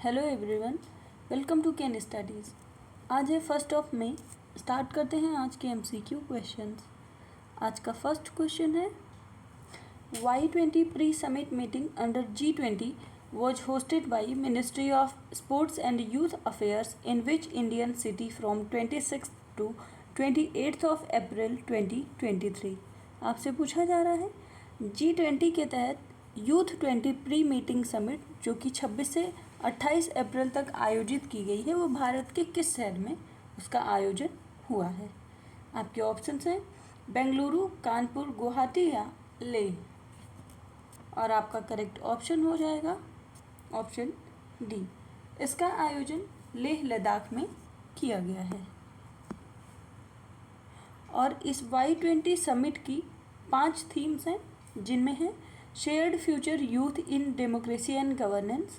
Hello everyone, welcome to can studies. आज है 1 मई। Start करते हैं आज के एमसीक्यू क्वेश्चंस। आज का फर्स्ट क्वेश्चन है Y20 pre summit meeting under G20 was hosted by Ministry of Sports and Youth Affairs in which Indian city from 26th to 28th of April 2023। आपसे पूछा जा रहा है G20 के तहत यूथ 20 प्री मीटिंग समिट जो कि 26 से 28 अप्रैल तक आयोजित की गई है वो भारत के किस शहर में उसका आयोजन हुआ है। आपके ऑप्शंस हैं बेंगलुरु, कानपुर, गुवाहाटी या लेह। और आपका करेक्ट ऑप्शन हो जाएगा ऑप्शन डी। इसका आयोजन लेह लद्दाख में किया गया है। और इस Y20 समिट की 5 थीम्स हैं जिनमें है shared future youth in democracy and governance,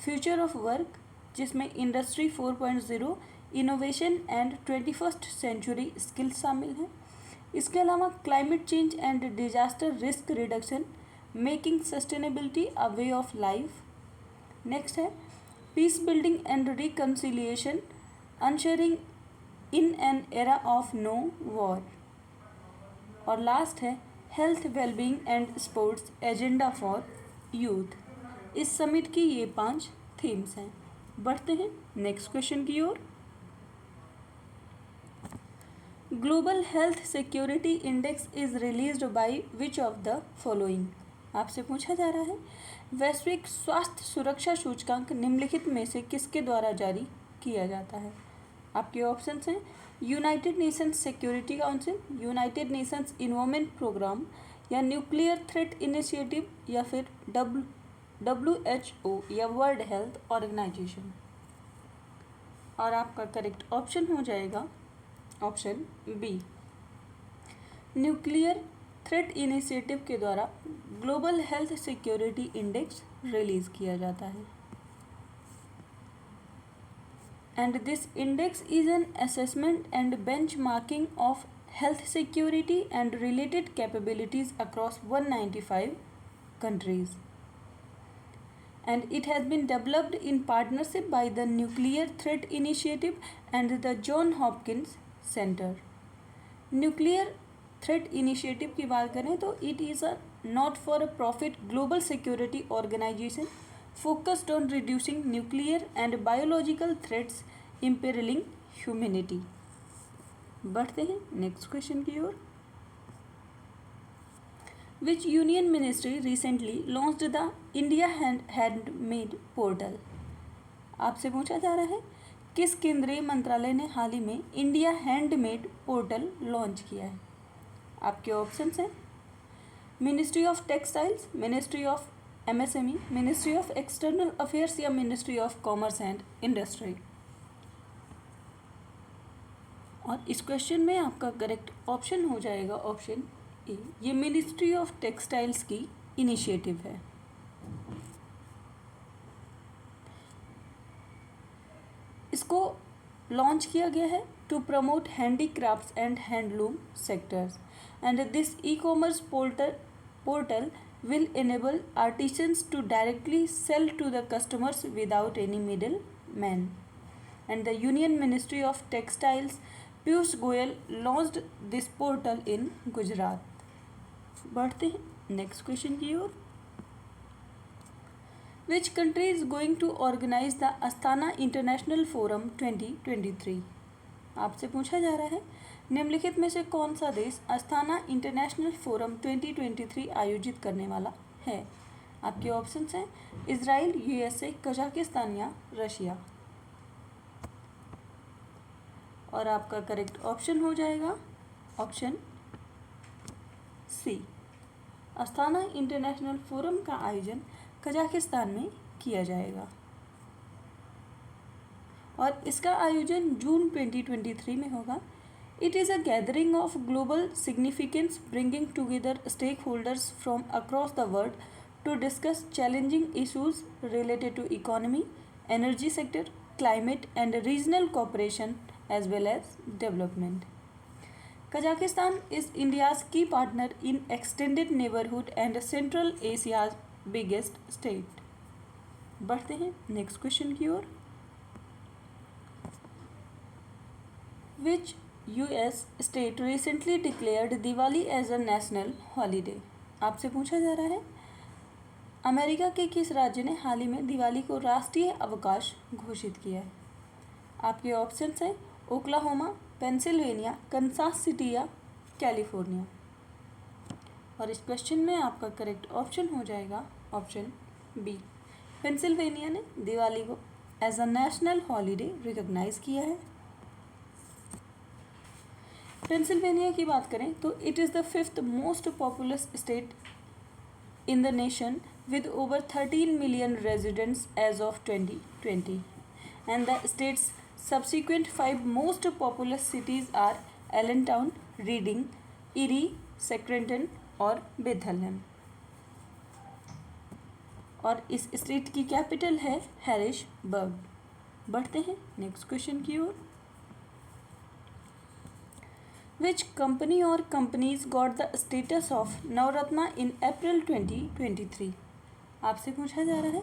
future of work जिसमें industry 4.0, innovation and 21st century skills शामिल हैं। इसके अलावा climate change and disaster risk reduction, making sustainability a way of life. Next है peace building and reconciliation, ushering in an era of no war. और last है health wellbeing and sports agenda for youth. इस summit की ये 5 themes हैं। बढ़ते हैं next question की ओर। Global health security index is released by which of the following. आपसे पूछा जा रहा है वैश्विक स्वास्थ्य सुरक्षा सूचकांक निम्नलिखित में से किसके द्वारा जारी किया जाता है। आपके ऑप्शंस हैं United Nations Security Council, United Nations Environment Programme या न्यूक्लियर थ्रेट इनिशिएटिव या फिर WHO या वर्ल्ड हेल्थ ऑर्गेनाइजेशन। और आपका करेक्ट ऑप्शन हो जाएगा option B. Nuclear Threat Initiative के द्वारा Global health security Index release किया जाता है। And this index is an assessment and benchmarking of health security and related capabilities across 195 countries. And it has been developed in partnership by the Nuclear Threat Initiative and the John Hopkins Center. Nuclear Threat Initiative की बात करें तो it is a not for a profit global security organization focused on reducing nuclear and biological threats imperiling humanity। बढ़ते हैं next question की ओर। Which union ministry recently launched the India Handmade Portal? आपसे पूछा जा रहा है किस केंद्रीय मंत्रालय ने हाल ही में इंडिया हैंडमेड पोर्टल लॉन्च किया है। आपके ऑप्शंस हैं ministry of textiles, ministry of MSME, ministry of external affairs या ministry of commerce and industry. और इस क्वेश्चन में आपका करेक्ट ऑप्शन हो जाएगा ऑप्शन ए। ये मिनिस्ट्री ऑफ टेक्सटाइल्स की इनिशिएटिव है। इसको लॉन्च किया गया है to promote handicrafts and handloom sectors and this e-commerce portal will enable artisans to directly sell to the customers without any middleman. And the Union Ministry of Textiles, Piyush Goyal launched this portal in Gujarat। बढ़ते हैं next question की ओर। Which country is going to organize the Astana International Forum 2023? आपसे पूछा जा रहा है निम्नलिखित में से कौन सा देश अस्थाना इंटरनेशनल फोरम 2023 आयोजित करने वाला है। आपके ऑप्शंस हैं इजराइल, USA, कजाकिस्तान या रशिया। और आपका करेक्ट ऑप्शन हो जाएगा option C. Astana International Forum का आयोजन कजाकिस्तान में किया जाएगा और इसका आयोजन जून 2023 में होगा। It is a gathering of global significance bringing together stakeholders from across the world to discuss challenging issues related to economy, energy sector, climate and regional cooperation as well as development. Kazakhstan is India's key partner in extended neighborhood and Central Asia's biggest state. बढ़ते हैं next question की ओर। Which US state recently declared Diwali as a national holiday? आपसे पूछा जा रहा है America के किस राज्य ने हाल ही में दिवाली को राष्ट्रीय अवकाश घोषित किया है? आपके ऑप्शंस हैं ओक्लाहोमा, पेंसिल्वेनिया, कंसास सिटी या कैलिफोर्निया। और इस क्वेश्चन में आपका करेक्ट ऑप्शन हो जाएगा ऑप्शन बी, पेंसिल्वेनिया ने दिवाली को as a national holiday recognise किया है। पेंसिल्वेनिया की बात करें तो it is the 5th most populous state in the nation with over 13 million residents as of 2020, and the state's subsequent 5 most populous cities are Allentown, Reading, Erie, Scranton और Bethlehem। और इस state की capital है Harrisburg. बढ़ते हैं next question की ओर। Which company or companies got the status of Navratna in April 2023? आपसे पूछा जा रहा है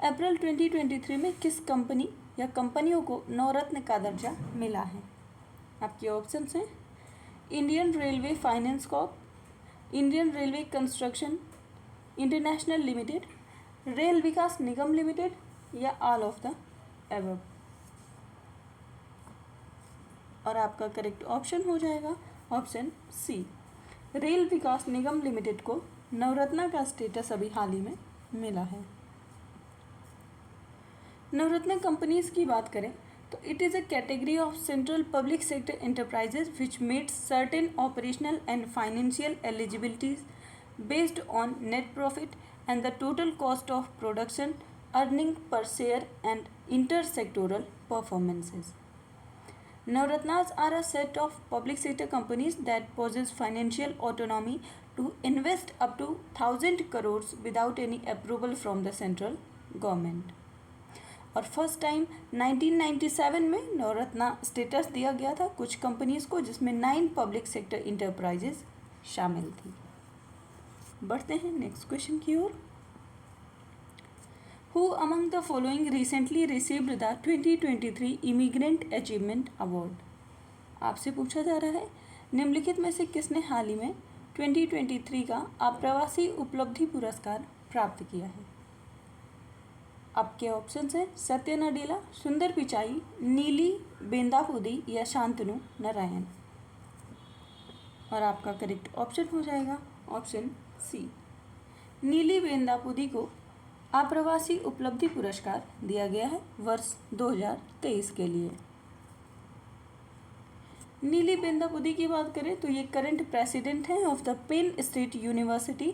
अप्रैल 2023 में किस कंपनी या कंपनियों को नवरत्न का दर्जा मिला है? आपके ऑप्शंस हैं Indian railway finance corp, Indian railway construction international limited, rail Vikas Nigam limited या ऑल ऑफ द एबव। और आपका करेक्ट ऑप्शन हो जाएगा option C, rail Vikas Nigam limited को नवरत्ना का स्टेटस अभी हाल ही में मिला है। नवरत्न कंपनीज की बात करें तो it is a category of central public sector enterprises which met certain operational and financial eligibilities based on net profit and the total cost of production, earning per share and intersectoral performances. Navratnas are a set of public sector companies that possess financial autonomy to invest up to 1,000 crores without any approval from the central government. और first time 1997 में Navratna status दिया गया था कुछ companies को जिसमें 9 public sector enterprises शामिल थी। बढ़ते हैं नेक्स्ट क्वेश्चन की ओर। Who among the following recently received the 2023 Immigrant Achievement Award? आपसे पूछा जा रहा है निम्नलिखित में से किसने हाल ही में 2023 का आप्रवासी उपलब्धि पुरस्कार प्राप्त किया है? आपके ऑप्शंस हैं सत्य नडेला, सुंदर पिचाई, नीली बेंदापुदी या शांतनु नारायण। और आपका करेक्ट ऑप्शन हो जाएगा ऑप्शन सी, नीली बेंदापुदी को आप्रवासी उपलब्धि पुरस्कार दिया गया है वर्ष 2023 के लिए। नीली बेंदापुदी की बात करें तो ये करंट प्रेसिडेंट हैं of the Penn State University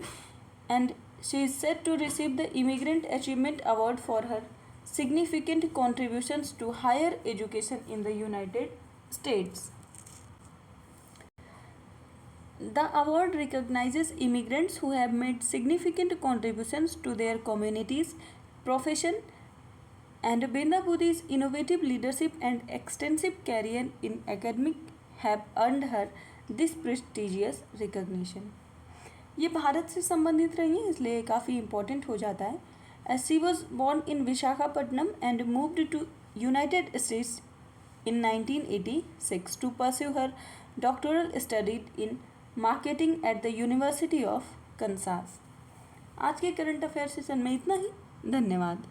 and she is set to receive the Immigrant Achievement Award for her significant contributions to higher education in the United States. The award recognizes immigrants who have made significant contributions to their communities, profession, and Bendapudi's innovative leadership and extensive career in academic have earned her this prestigious recognition. ये भारत से संबंधित रही हैं इसलिए काफ़ी important हो जाता है। As she was born in Visakhapatnam and moved to United States in 1986 to pursue her doctoral studies in marketing at the university of Kansas. आज के करंट अफेयर सेशन में इतना ही। धन्यवाद।